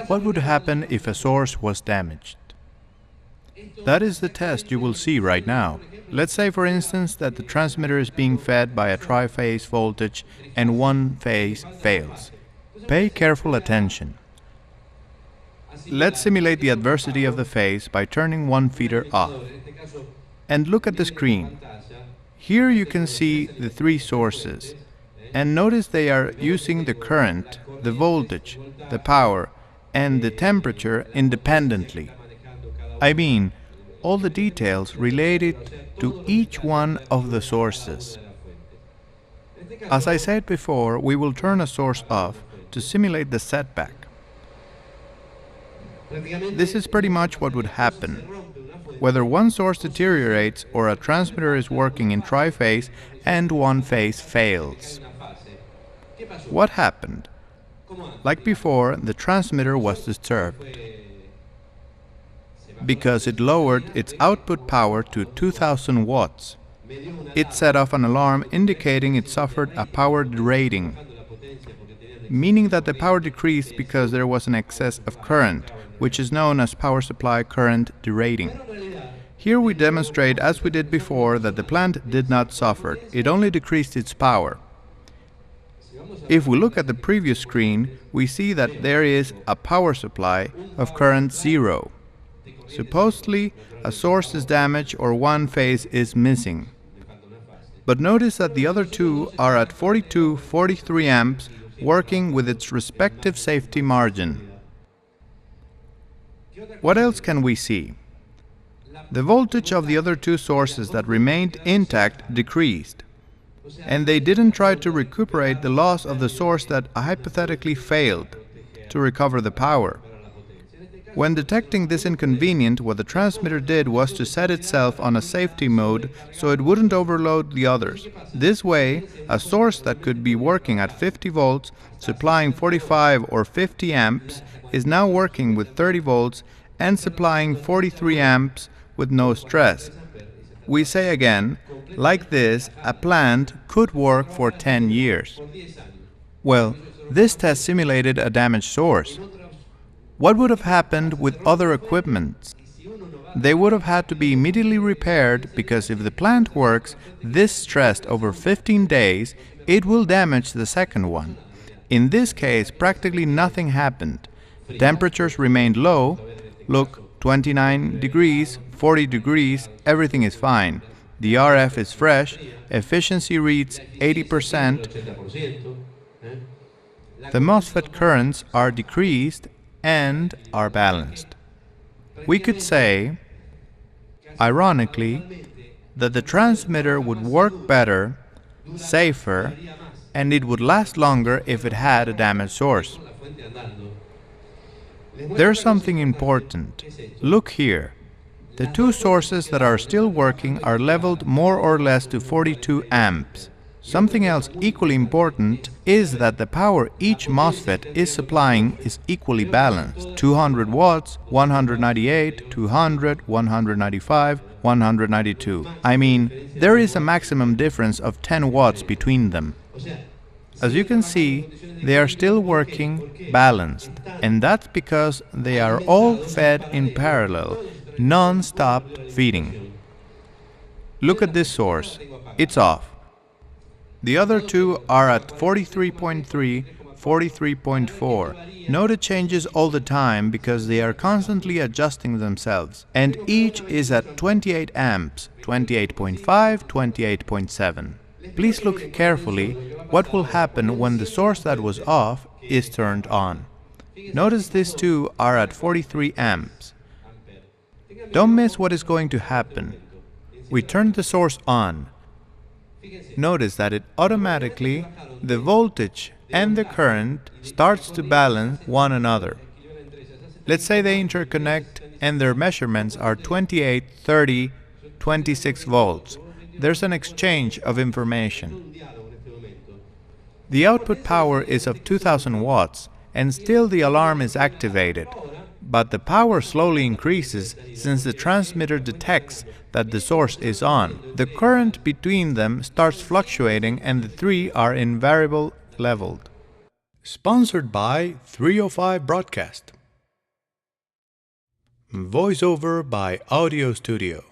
What would happen if a source was damaged? That is the test you will see right now. Let's say, for instance, that the transmitter is being fed by a tri-phase voltage and one phase fails. Pay careful attention. Let's simulate the adversity of the phase by turning one feeder off. And look at the screen. Here you can see the three sources. And notice they are using the current, the voltage, the power, and the temperature independently. I mean, all the details related to each one of the sources. As I said before, we will turn a source off to simulate the setback. This is pretty much what would happen. Whether one source deteriorates or a transmitter is working in tri-phase and one phase fails. What happened? Like before, the transmitter was disturbed because it lowered its output power to 2000 watts. It set off an alarm indicating it suffered a power derating, meaning that the power decreased because there was an excess of current, which is known as power supply current derating. Here we demonstrate, as we did before, that the plant did not suffer, it only decreased its power. If we look at the previous screen, we see that there is a power supply of current 0. Supposedly, a source is damaged or one phase is missing. But notice that the other two are at 42-43 amps, working with its respective safety margin. What else can we see? The voltage of the other two sources that remained intact decreased, and they didn't try to recuperate the loss of the source that hypothetically failed to recover the power. When detecting this inconvenience, what the transmitter did was to set itself on a safety mode so it wouldn't overload the others. This way, a source that could be working at 50 volts, supplying 45 or 50 amps, is now working with 30 volts and supplying 43 amps with no stress. We say again, like this, a plant could work for 10 years. Well, this test simulated a damaged source. What would have happened with other equipment? They would have had to be immediately repaired because if the plant works this stressed over 15 days, it will damage the second one. In this case, practically nothing happened. Temperatures remained low. Look, 29 degrees, 40 degrees, everything is fine. The RF is fresh, efficiency reads 80%. The MOSFET currents are decreased and are balanced. We could say, ironically, that the transmitter would work better, safer, and it would last longer if it had a damaged source. There's something important. Look here. The two sources that are still working are leveled more or less to 42 amps. Something else equally important is that the power each MOSFET is supplying is equally balanced. 200 watts, 198, 200, 195, 192. I mean, there is a maximum difference of 10 watts between them. As you can see, they are still working balanced, and that's because they are all fed in parallel, non-stop feeding. Look at this source. It's off. The other two are at 43.3, 43.4. Note it changes all the time because they are constantly adjusting themselves, and each is at 28 amps, 28.5, 28.7. Please look carefully what will happen when the source that was off is turned on. Notice these two are at 43 amps. Don't miss what is going to happen. We turn the source on. Notice that it automatically, the voltage and the current starts to balance one another. Let's say they interconnect and their measurements are 28, 30, 26 volts. There's an exchange of information. The output power is of 2000 watts and still the alarm is activated. But the power slowly increases since the transmitter detects that the source is on. The current between them starts fluctuating and the three are invariably leveled. Sponsored by 305 Broadcast. Voiceover by Audio Studio.